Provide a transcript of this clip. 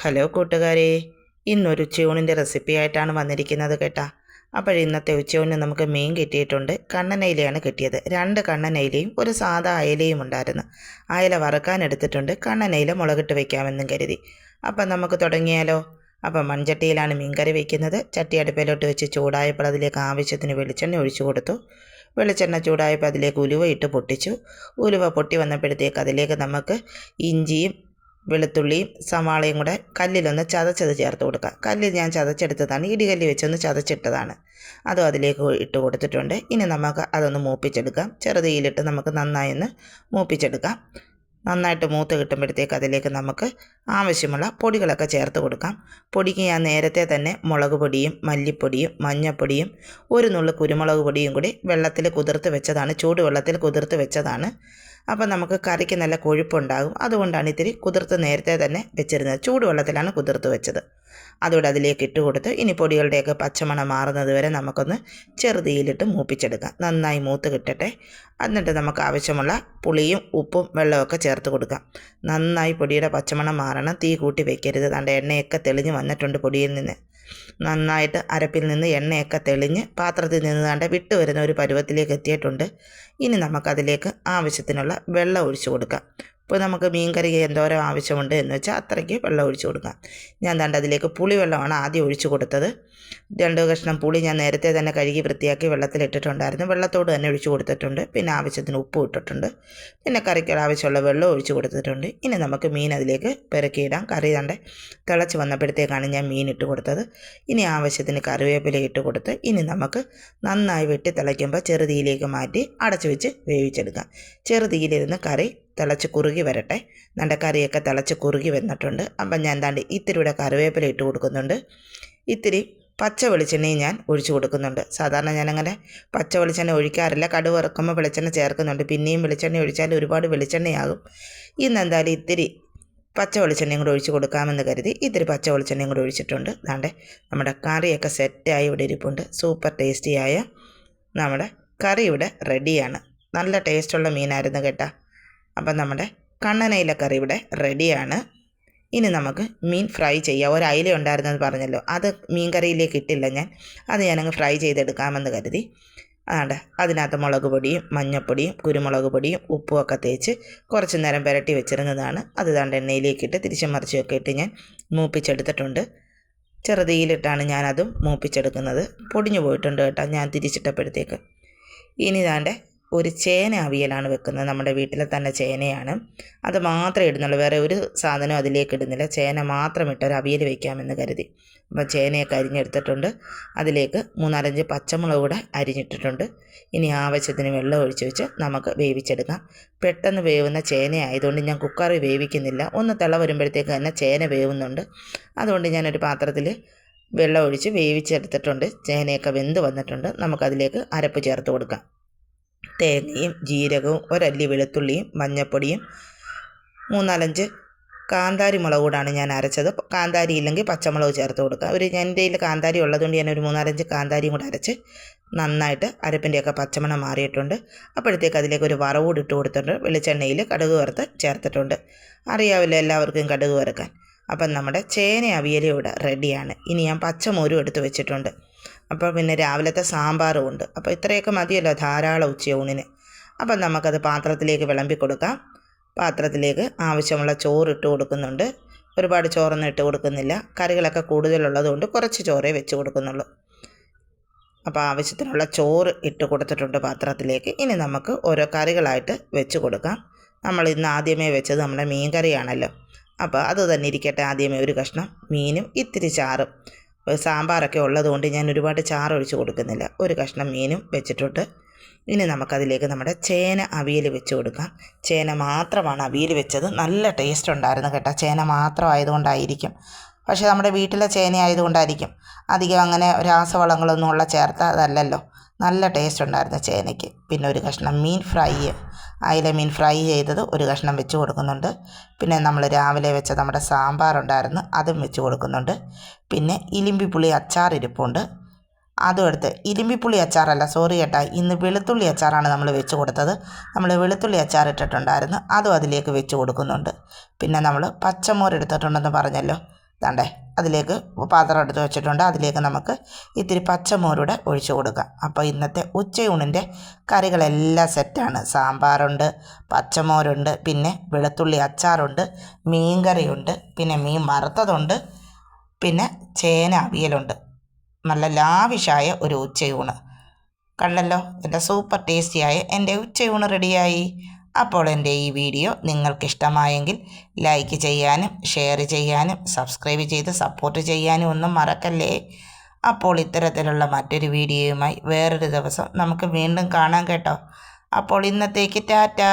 Hello കൂട്ടുകാരെ, ഇന്നൊരു ഉച്ചയൂണിൻ്റെ recipe ആയിട്ടാണ് വന്നിരിക്കുന്നത് കേട്ടാ. ഇന്നത്തെ ഉച്ചയൂണിന് നമുക്ക് മീൻ കിട്ടിയിട്ടുണ്ട്. കണ്ണനയിലയാണ് കിട്ടിയത്. 2 കണ്ണനയിലയും ഒരു സാധാ അയലയും ഉണ്ടായിരുന്നു. അയല വറുക്കാൻ എടുത്തിട്ടുണ്ട്. കണ്ണനയില മുളകിട്ട് വയ്ക്കാമെന്നും കരുതി. നമുക്ക് തുടങ്ങിയാലോ? മൺചട്ടിയിലാണ് മീൻകറി വയ്ക്കുന്നത്. ചട്ടി അടുപ്പിലോട്ട് വെച്ച് ചൂടായപ്പോൾ അതിലേക്ക് ആവശ്യത്തിന് വെളിച്ചെണ്ണ ഒഴിച്ചു കൊടുത്തു. വെളിച്ചെണ്ണ ചൂടായപ്പോൾ അതിലേക്ക് ഉലുവ ഇട്ട് പൊട്ടിച്ചു. ഉലുവ പൊട്ടി വന്നപ്പോഴത്തേക്ക് അതിലേക്ക് നമുക്ക് ഇഞ്ചിയും വെളുത്തുള്ളിയും സവാളയും കൂടെ കല്ലിലൊന്ന് ചതച്ചത് ചേർത്ത് കൊടുക്കുക. കല്ലിൽ ഞാൻ ചതച്ചെടുത്തതാണ്, ഇടികല്ല് വെച്ചൊന്ന് ചതച്ചിട്ടതാണ്. അതും അതിലേക്ക് ഇട്ട് കൊടുത്തിട്ടുണ്ട്. ഇനി നമുക്ക് അതൊന്ന് മൂപ്പിച്ചെടുക്കാം. ചെറുതീയിലിട്ട് നമുക്ക് നന്നായി ഒന്ന് മൂപ്പിച്ചെടുക്കാം. നന്നായിട്ട് മൂത്ത് കിട്ടുമ്പോഴത്തേക്ക് അതിലേക്ക് നമുക്ക് ആവശ്യമുള്ള പൊടികളൊക്കെ ചേർത്ത് കൊടുക്കാം. പൊടിക്ക് ഞാൻ നേരത്തെ തന്നെ മുളക് പൊടിയും മല്ലിപ്പൊടിയും മഞ്ഞൾപ്പൊടിയും ഒരു നുള്ളു കുരുമുളക് പൊടിയും കൂടി വെള്ളത്തിൽ കുതിർത്ത് വെച്ചതാണ്, ചൂടുവെള്ളത്തിൽ കുതിർത്ത് വെച്ചതാണ്. നമുക്ക് കറിക്ക് നല്ല കൊഴുപ്പുണ്ടാകും. അതുകൊണ്ടാണ് ഇത്തിരി കുതിർത്ത് നേരത്തെ തന്നെ വെച്ചിരുന്നത്. ചൂടുവെള്ളത്തിലാണ് കുതിർത്ത് വെച്ചത്. അതുകൂടെ അതിലേക്ക് ഇട്ട് കൊടുത്ത് ഇനി പൊടികളുടെയൊക്കെ പച്ചമണം മാറുന്നത് വരെ നമുക്കൊന്ന് ചെറുതീയിലിട്ട് മൂപ്പിച്ചെടുക്കാം. നന്നായി മൂത്ത് കിട്ടട്ടെ. എന്നിട്ട് നമുക്ക് ആവശ്യമുള്ള പുളിയും ഉപ്പും വെള്ളമൊക്കെ ചേർത്ത് കൊടുക്കാം. നന്നായി പൊടിയുടെ പച്ചമണം മാറണം. തീ കൂട്ടി വയ്ക്കരുത്. തൻ്റെ എണ്ണയൊക്കെ തെളിഞ്ഞ് വന്നിട്ടുണ്ട് പൊടിയിൽ നിന്ന്. നന്നായിട്ട് അരപ്പിൽ നിന്ന് എണ്ണയൊക്കെ തെളിഞ്ഞ് പാത്രത്തിൽ നിന്ന് കണ്ട് വിട്ട് വരുന്ന ഒരു പരുവത്തിലേക്ക് എത്തിയിട്ടുണ്ട്. ഇനി നമുക്കതിലേക്ക് ആവശ്യത്തിനുള്ള വെള്ളം ഒഴിച്ചു കൊടുക്കാം. ഇപ്പോൾ നമുക്ക് മീൻ കറിക്ക് എന്തോരം ആവശ്യമുണ്ട് എന്ന് വെച്ചാൽ അത്രയ്ക്ക് വെള്ളം ഒഴിച്ചു കൊടുക്കാം. ഞാൻ അതിലേക്ക് പുളിവെള്ളമാണ് ആദ്യം ഒഴിച്ചു കൊടുത്തത്. 2 കഷ്ണം പുളി ഞാൻ നേരത്തെ തന്നെ കഴുകി വൃത്തിയാക്കി വെള്ളത്തിലിട്ടിട്ടുണ്ടായിരുന്നു. വെള്ളത്തോട് തന്നെ ഒഴിച്ചു കൊടുത്തിട്ടുണ്ട്. പിന്നെ ആവശ്യത്തിന് ഉപ്പ് ഇട്ടിട്ടുണ്ട്. പിന്നെ കറിക്ക് ആവശ്യമുള്ള വെള്ളം ഒഴിച്ചു കൊടുത്തിട്ടുണ്ട്. ഇനി നമുക്ക് മീൻ അതിലേക്ക് പെരക്കിയിടാം. കറി തിളച്ച് വന്നപ്പോഴത്തേക്കാണ് ഞാൻ മീൻ ഇട്ട് കൊടുത്തത്. ഇനി ആവശ്യത്തിന് കറിവേപ്പില ഇട്ട് കൊടുത്ത് ഇനി നമുക്ക് നന്നായി വെട്ടി തിളയ്ക്കുമ്പോൾ ചെറുതീയിലേക്ക് മാറ്റി അടച്ചു വെച്ച് വേവിച്ചെടുക്കാം. ചെറുതീയിലിരുന്ന് കറി തിളച്ച് കുറുകി വരട്ടെ. കറിയൊക്കെ തിളച്ച് കുറുകി വന്നിട്ടുണ്ട്. ഞാൻ ഇത്തിരിയുടെ കറിവേപ്പില ഇട്ട് കൊടുക്കുന്നുണ്ട്. ഇത്തിരി പച്ച വെളിച്ചെണ്ണയും ഞാൻ ഒഴിച്ചു കൊടുക്കുന്നുണ്ട്. സാധാരണ ഞാനങ്ങനെ പച്ച വെളിച്ചെണ്ണ ഒഴിക്കാറില്ല. കടുക് വറുക്കുമ്പോൾ വെളിച്ചെണ്ണ ചേർക്കുന്നുണ്ട്. പിന്നെയും വെളിച്ചെണ്ണ ഒഴിച്ചാൽ ഒരുപാട് വെളിച്ചെണ്ണയാകും. ഇന്ന് ഇത്തിരി പച്ച വെളിച്ചെണ്ണയും കൂടെ ഒഴിച്ച് കൊടുക്കാമെന്ന് കരുതി ഇത്തിരി പച്ച വെളിച്ചെണ്ണയും കൂടെ ഒഴിച്ചിട്ടുണ്ട്. നമ്മുടെ കറിയൊക്കെ സെറ്റായി ഇവിടെ ഇരിപ്പുണ്ട്. സൂപ്പർ ടേസ്റ്റിയായ നമ്മുടെ കറി ഇവിടെ റെഡിയാണ്. നല്ല ടേസ്റ്റുള്ള മീനായിരുന്നു കേട്ടോ. നമ്മുടെ കണ്ണനയില കറി ഇവിടെ റെഡിയാണ്. ഇനി നമുക്ക് മീൻ ഫ്രൈ ചെയ്യാം. ഒരു അയില ഉണ്ടായിരുന്നെന്ന് പറഞ്ഞല്ലോ, അത് മീൻ കറിയിലേക്ക് ഇട്ടില്ല ഞാൻ. അത് ഞാനങ്ങ് ഫ്രൈ ചെയ്തെടുക്കാമെന്ന് കരുതി. അതിനകത്ത് മുളക് പൊടിയും മഞ്ഞൾപ്പൊടിയും കുരുമുളക് പൊടിയും ഉപ്പുമൊക്കെ തേച്ച് കുറച്ച് നേരം പുരട്ടി വെച്ചിരുന്നതാണ്. അത് എണ്ണയിലേക്കിട്ട് തിരിച്ചും മറിച്ചുമൊക്കെ ഇട്ട് ഞാൻ മൂപ്പിച്ചെടുത്തിട്ടുണ്ട്. ചെറുതീയിലിട്ടാണ് ഞാനതും മൂപ്പിച്ചെടുക്കുന്നത്. പൊടിഞ്ഞു പോയിട്ടുണ്ട് കേട്ടോ ഞാൻ തിരിച്ചിട്ടപ്പോഴത്തേക്ക്. ഇനി ഒരു ചേന അവിയലാണ് വെക്കുന്നത്. നമ്മുടെ വീട്ടിലെ തന്നെ ചേനയാണ്. അത് മാത്രമേ ഇടുന്നുള്ളൂ, വേറെ ഒരു സാധനവും അതിലേക്ക് ഇടുന്നില്ല. ചേന മാത്രം ഇട്ടൊരു അവിയൽ വയ്ക്കാമെന്ന് കരുതി. ചേനയൊക്കെ അരിഞ്ഞെടുത്തിട്ടുണ്ട്. അതിലേക്ക് 3-4 പച്ചമുളക് കൂടെ അരിഞ്ഞിട്ടിട്ടുണ്ട്. ഇനി ആവശ്യത്തിന് വെള്ളം ഒഴിച്ച് വെച്ച് നമുക്ക് വേവിച്ചെടുക്കാം. പെട്ടെന്ന് വേവുന്ന ചേന ആയതുകൊണ്ട് ഞാൻ കുക്കറിൽ വേവിക്കുന്നില്ല. ഒന്ന് തിള വരുമ്പോഴത്തേക്ക് തന്നെ ചേന വേവുന്നുണ്ട്. അതുകൊണ്ട് ഞാനൊരു പാത്രത്തിൽ വെള്ളം ഒഴിച്ച് വേവിച്ചെടുത്തിട്ടുണ്ട്. ചേനയൊക്കെ വെന്ത് വന്നിട്ടുണ്ട്. നമുക്കതിലേക്ക് അരപ്പ് ചേർത്ത് കൊടുക്കാം. തേങ്ങയും ജീരകവും ഒരല്ലി വെളുത്തുള്ളിയും മഞ്ഞൾപ്പൊടിയും 3-4 കാന്താരി മുളക് കൂടാണ് ഞാൻ അരച്ചത്. കാന്താരി ഇല്ലെങ്കിൽ പച്ചമുളക് ചേർത്ത് കൊടുക്കുക. എൻ്റെ കയ്യിൽ കാന്താരി ഉള്ളതുകൊണ്ട് ഞാനൊരു 3-4 കാന്താരിയും കൂടെ അരച്ച് നന്നായിട്ട് അരപ്പിൻ്റെയൊക്കെ പച്ചമണം മാറിയിട്ടുണ്ട്. അപ്പോഴത്തേക്ക് അതിലേക്ക് ഒരു വറവൂട് ഇട്ട് കൊടുത്തിട്ടുണ്ട്. വെളിച്ചെണ്ണയിൽ കടുക് വറുത്ത് ചേർത്തിട്ടുണ്ട്. അറിയാവില്ല എല്ലാവർക്കും കടുക് വറുക്കാൻ. നമ്മുടെ ചേന അവിയൽ ഇവിടെ റെഡിയാണ്. ഇനി ഞാൻ പച്ചമോരും എടുത്ത് വെച്ചിട്ടുണ്ട്. പിന്നെ രാവിലത്തെ സാമ്പാറും ഉണ്ട്. ഇത്രയൊക്കെ മതിയല്ലോ ധാരാളം ഉച്ചയൂണിന്. നമുക്കത് പാത്രത്തിലേക്ക് വിളമ്പി കൊടുക്കാം. പാത്രത്തിലേക്ക് ആവശ്യമുള്ള ചോറ് ഇട്ട് കൊടുക്കുന്നുണ്ട്. ഒരുപാട് ചോറൊന്നും ഇട്ട് കൊടുക്കുന്നില്ല. കറികളൊക്കെ കൂടുതലുള്ളതുകൊണ്ട് കുറച്ച് ചോറേ വെച്ച് കൊടുക്കുന്നുള്ളൂ. ആവശ്യത്തിനുള്ള ചോറ് ഇട്ട് കൊടുത്തിട്ടുണ്ട് പാത്രത്തിലേക്ക്. ഇനി നമുക്ക് ഓരോ കറികളായിട്ട് വെച്ച് കൊടുക്കാം. നമ്മൾ ഇന്ന് ആദ്യമേ വെച്ചത് നമ്മുടെ മീൻ കറിയാണല്ലോ. അത് തന്നെ ഇരിക്കട്ടെ. ആദ്യമേ ഒരു കഷ്ണം മീനും ഇത്തിരി ചാറും. സാമ്പാറൊക്കെ ഉള്ളതുകൊണ്ട് ഞാൻ ഒരുപാട് ചാറ് ഒഴിച്ച് കൊടുക്കുന്നില്ല. ഒരു കഷ്ണം മീനും വെച്ചിട്ടുണ്ട്. ഇനി നമുക്കതിലേക്ക് നമ്മുടെ ചേന അവിയൽ വെച്ച് കൊടുക്കാം. ചേന മാത്രമാണ് അവിയൽ വെച്ചത്. നല്ല ടേസ്റ്റ് ഉണ്ടായിരുന്നു കേട്ടോ. ചേന മാത്രമായതുകൊണ്ടായിരിക്കും. പക്ഷേ നമ്മുടെ വീട്ടിലെ ചേന ആയതുകൊണ്ടായിരിക്കും. അധികം അങ്ങനെ രാസവളങ്ങളൊന്നും ഉള്ള ചേർത്തതല്ലല്ലോ. നല്ല ടേസ്റ്റ് ഉണ്ടായിരുന്നു ചേനയ്ക്ക്. പിന്നെ ഒരു കഷ്ണം മീൻ ഫ്രൈ, അയില മീൻ ഫ്രൈ ചെയ്തത് ഒരു കഷ്ണം വെച്ച് കൊടുക്കുന്നുണ്ട്. പിന്നെ നമ്മൾ രാവിലെ വെച്ച നമ്മുടെ സാമ്പാറുണ്ടായിരുന്നു, അതും വെച്ച് കൊടുക്കുന്നുണ്ട്. പിന്നെ ഇലിമ്പിപ്പുളി അച്ചാർ ഇരിപ്പുണ്ട്, അതും എടുത്ത്. ഇലിമ്പിപ്പുളി അച്ചാറല്ല, സോറി കേട്ടോ, ഇന്ന് വെളുത്തുള്ളി അച്ചാറാണ് നമ്മൾ വെച്ച് കൊടുത്തത്. നമ്മൾ വെളുത്തുള്ളി അച്ചാർ ഇട്ടിട്ടുണ്ടായിരുന്നു, അതും അതിലേക്ക് വെച്ച് കൊടുക്കുന്നുണ്ട്. പിന്നെ നമ്മൾ പച്ചമോര് എടുത്തിട്ടുണ്ടെന്ന് പറഞ്ഞല്ലോ, ദാണ്ടേ അതിലേക്ക് പാത്രം എടുത്ത് വെച്ചിട്ടുണ്ട്. അതിലേക്ക് നമുക്ക് ഇത്തിരി പച്ചമോരൂടെ ഒഴിച്ചു കൊടുക്കാം. അപ്പോൾ ഇന്നത്തെ ഉച്ചയൂണിൻ്റെ കറികളെല്ലാം സെറ്റാണ്. സാമ്പാറുണ്ട്, പച്ചമോരുണ്ട്, പിന്നെ വെളുത്തുള്ളി അച്ചാറുണ്ട്, മീൻ കറിയുണ്ട്, പിന്നെ മീൻ വറുത്തതുണ്ട്, പിന്നെ ചേന അവിയലുണ്ട്. നല്ല ലാവിഷായ ഒരു ഉച്ചയൂണ്. കണ്ടല്ലോ, എൻ്റെ സൂപ്പർ ടേസ്റ്റിയായ എൻ്റെ ഉച്ചയൂണ് റെഡിയായി. അപ്പോൾ എൻ്റെ ഈ വീഡിയോ നിങ്ങൾക്കിഷ്ടമായെങ്കിൽ ലൈക്ക് ചെയ്യാനും ഷെയർ ചെയ്യാനും സബ്സ്ക്രൈബ് ചെയ്ത് സപ്പോർട്ട് ചെയ്യാനും ഒന്നും മറക്കല്ലേ. അപ്പോൾ ഇത്തരത്തിലുള്ള മറ്റൊരു വീഡിയോയുമായി വേറൊരു ദിവസം നമുക്ക് വീണ്ടും കാണാം കേട്ടോ. അപ്പോൾ ഇന്നത്തേക്ക് ടാറ്റാ.